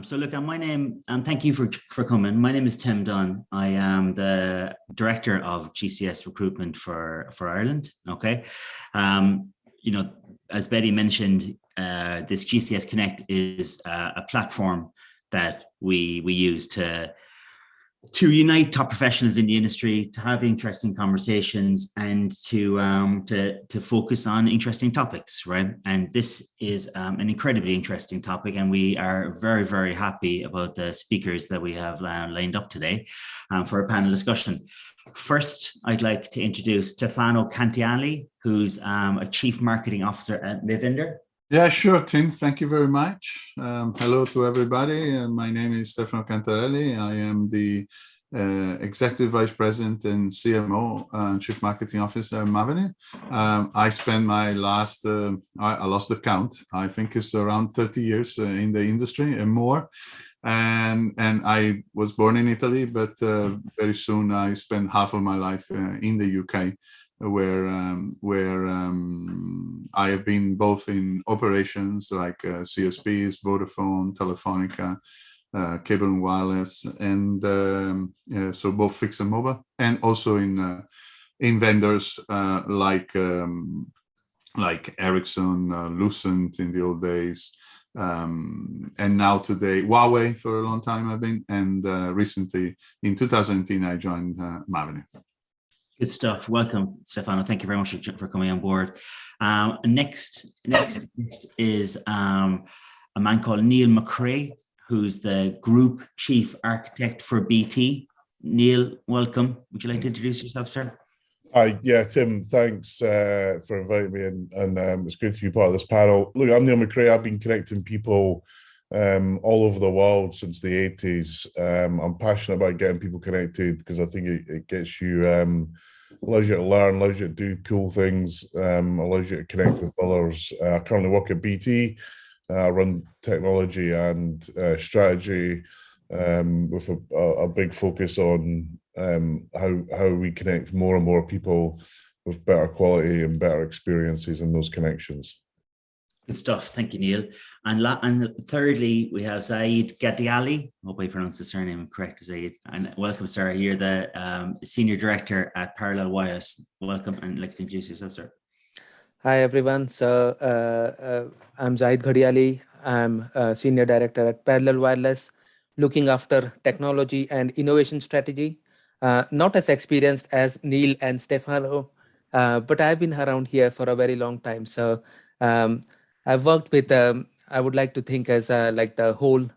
So look, my name, and thank you for coming. My name is Tim Dunn. I am the director of GCS recruitment for Ireland. Okay. You know, as Betty mentioned, this GCS Connect is a platform that we use to unite top professionals in the industry, to have interesting conversations, and to focus on interesting topics, right? And this is an incredibly interesting topic, and we are very, very happy about the speakers that we have lined up today for a panel discussion. First, I'd like to introduce Stefano Cantarelli, who's a Chief Marketing Officer at Mavenir. Yeah, sure, Tim. Thank you very much. Hello to everybody. My name is Stefano Cantarelli. I am the Executive Vice President and CMO and Chief Marketing Officer at Mavenir. I spent my last, I lost the count, I think it's around 30 years in the industry and more. And I was born in Italy, but very soon I spent half of my life in the UK. Where I have been both in operations like CSPs, Vodafone, Telefonica, cable and wireless, and so both fixed and mobile, and also in vendors like Ericsson, Lucent in the old days, and now today Huawei for a long time I've been, and recently in 2010 I joined Mavenir. Good stuff. Welcome, Stefano. Thank you very much for coming on board. Next is a man called Neil McRae, who's the Group Chief Architect for BT. Neil, welcome. Would you like to introduce yourself, sir? Yeah, Tim, thanks for inviting me, and it's great to be part of this panel. Look, I'm Neil McRae. I've been connecting people all over the world since the 80s. I'm passionate about getting people connected because I think it gets you, allows you to learn, allows you to do cool things, allows you to connect with others. I currently work at BT. I run technology and strategy with a big focus on how we connect more and more people with better quality and better experiences in those connections. Good stuff. Thank you, Neil. And thirdly, we have Zahid Ghadialy. I hope I pronounced the surname correct, Zahid. And welcome, sir. You're the Senior Director at Parallel Wireless. Welcome, and I'd like to introduce yourself, sir. Hi, everyone. So I'm Zahid Ghadialy. I'm Senior Director at Parallel Wireless, looking after technology and innovation strategy. Not as experienced as Neil and Stefano, but I've been around here for a very long time. So I've worked with, I would like to think as like the whole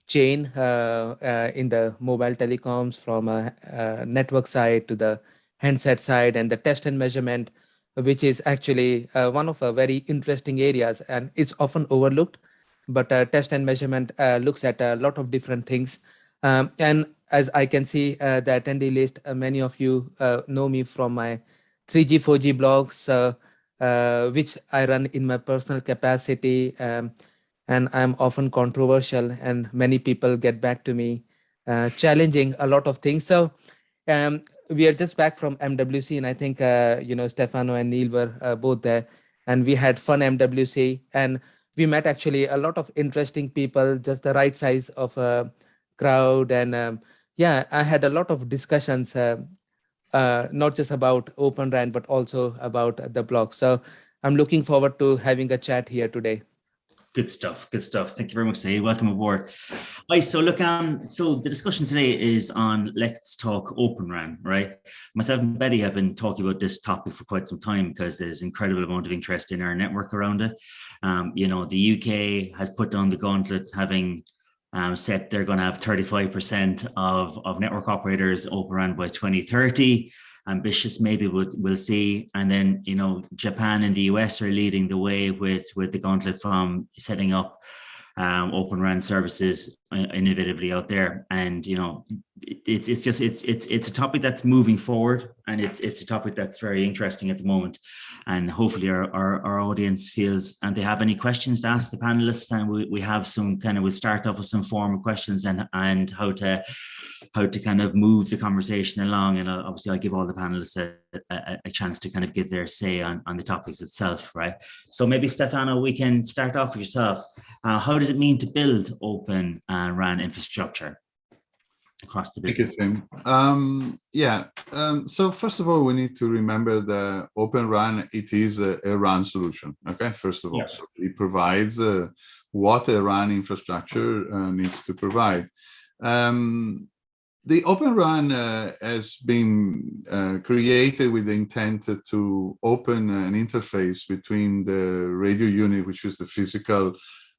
chain in the mobile telecoms, from a network side to the handset side and the test and measurement, which is actually one of the very interesting areas and it's often overlooked. But test and measurement looks at a lot of different things. And as I can see the attendee list, many of you know me from my 3G, 4G blogs, which I run in my personal capacity, and I'm often controversial, and many people get back to me challenging a lot of things. So we are just back from MWC, and I think you know, Stefano and Neil were both there, and we had fun MWC, and we met actually a lot of interesting people, just the right size of a crowd, and yeah, I had a lot of discussions. Not just about Open RAN, but also about the blog. So I'm looking forward to having a chat here today. Good stuff. Good stuff. Thank you very much, Zahid. Welcome aboard. Right, so look, so the discussion today is on Let's Talk Open RAN, right? Myself and Betty have been talking about this topic for quite some time because there's incredible amount of interest in our network around it. You know, the UK has put down the gauntlet, having said they're going to have 35% of network operators Open RAN by 2030. Ambitious, maybe we'll see. And then, you know, Japan and the US are leading the way with the gauntlet from setting up Open RAN services innovatively out there. And, you know, it's a topic that's moving forward, and it's a topic that's very interesting at the moment. And hopefully our audience feels, and they have any questions to ask the panelists, and we have some kind of, we'll start off with some formal questions and how to kind of move the conversation along. And obviously I'll give all the panelists a chance to kind of give their say on the topics itself, right? So maybe Stefano, we can start off with yourself. How does it mean to build open RAN infrastructure across the business? Thank you, Tim. So first of all, we need to remember that Open RAN, it is a RAN solution. Okay, first of all, so it provides what a RAN infrastructure needs to provide. The Open RAN has been created with the intent to open an interface between the radio unit, which is the physical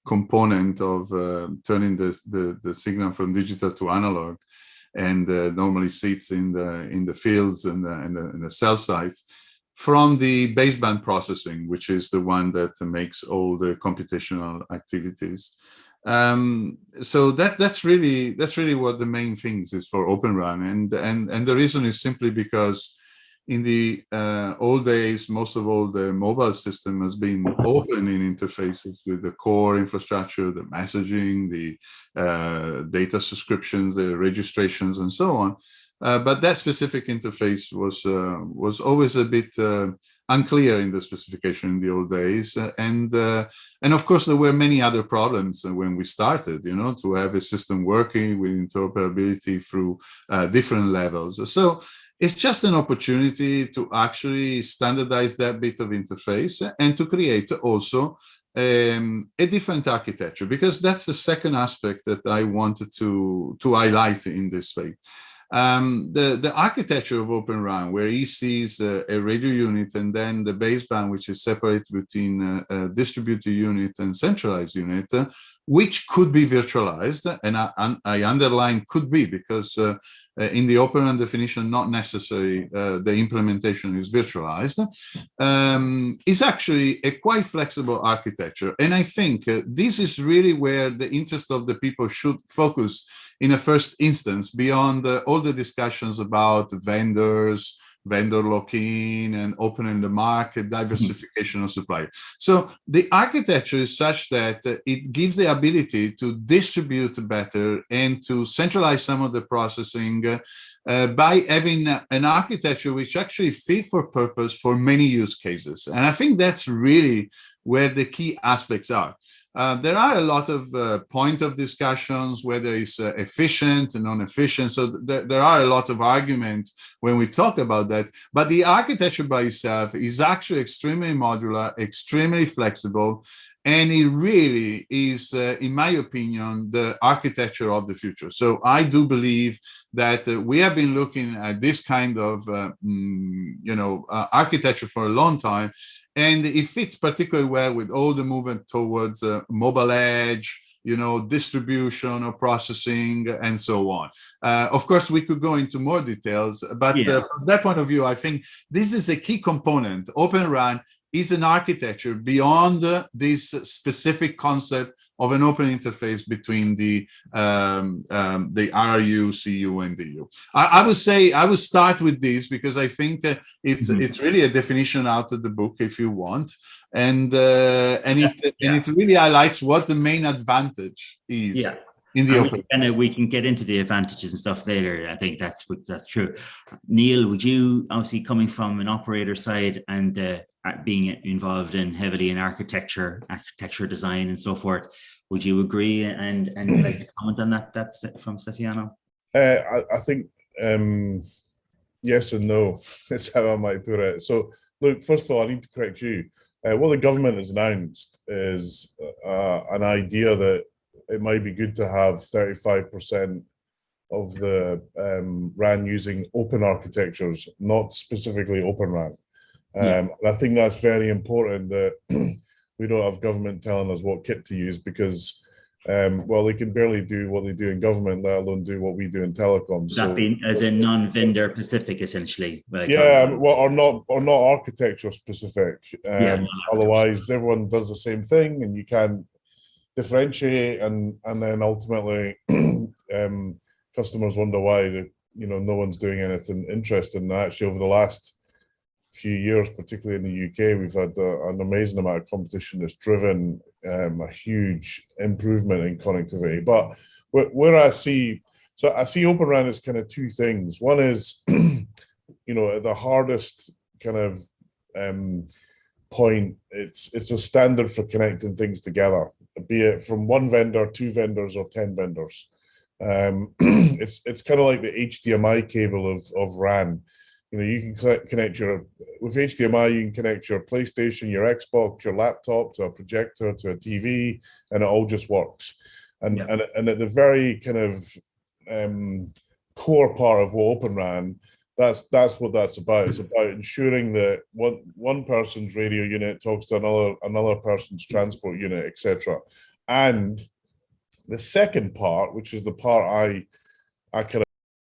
component of turning the signal from digital to analog, and normally sits in the fields and the cell sites, from the baseband processing, which is the one that makes all the computational activities. So that's really what the main things is for Open RAN, and the reason is simply because in the old days, most of all the mobile system has been open in interfaces with the core infrastructure, the messaging, the data subscriptions, the registrations, and so on. But that specific interface was always a bit unclear in the specification in the old days, and of course there were many other problems when we started, you know, to have a system working with interoperability through different levels. So it's just an opportunity to actually standardize that bit of interface and to create also a different architecture, because that's the second aspect that I wanted to highlight in this way. The architecture of Open RAN, where he sees a radio unit and then the baseband, which is separated between a distributed unit and centralized unit, which could be virtualized, and I underline could be, because in the Open RAN definition, not necessary, the implementation is virtualized, is actually a quite flexible architecture. And I think this is really where the interest of the people should focus in a first instance, beyond all the discussions about vendors, vendor lock-in, and opening the market, diversification of supply. So the architecture is such that it gives the ability to distribute better and to centralize some of the processing by having an architecture which actually fit for purpose for many use cases. And I think that's really where the key aspects are. There are a lot of point of discussions, whether it's efficient and non-efficient. So there are a lot of arguments when we talk about that. But the architecture by itself is actually extremely modular, extremely flexible, and it really is, in my opinion, the architecture of the future. So I do believe that we have been looking at this kind of, architecture for a long time. And it fits particularly well with all the movement towards mobile edge, distribution or processing, and so on. Of course, we could go into more details, but from that point of view, I think this is a key component. Open RAN is an architecture beyond this specific concept of an open interface between the RU, CU, and DU. I would say I would start with this because I think it's really a definition out of the book, if you want, and it really highlights what the main advantage is. Yeah. In the open. We can get into the advantages and stuff later. I think that's true. Neil, would you, obviously coming from an operator side and being involved heavily in architecture design and so forth, would you agree and like to comment on that? That's from Stefano. I think yes and no. That's how I might put it. So look, first of all, I need to correct you. What the government has announced is an idea that it might be good to have 35% of the RAN using open architectures, not specifically Open RAN. And I think that's very important that we don't have government telling us what kit to use, because, they can barely do what they do in government, let alone do what we do in telecoms. That being as a non-vendor specific, essentially. Or not architecture specific. Otherwise, everyone does the same thing, and you can't differentiate, and then ultimately customers wonder why no one's doing anything interesting. And actually, over the last few years, particularly in the UK, we've had an amazing amount of competition that's driven a huge improvement in connectivity. But where I see Open RAN as kind of two things. One is, the hardest kind of point, it's a standard for connecting things together, be it from one vendor, two vendors, or 10 vendors. It's kind of like the HDMI cable of RAN. You can connect with HDMI, you can connect your PlayStation, your Xbox, your laptop to a projector, to a TV, and it all just works. And at the very kind of core part of what Open RAN, that's what that's about. It's about ensuring that one person's radio unit talks to another person's transport unit, etc. And the second part, which is the part I kind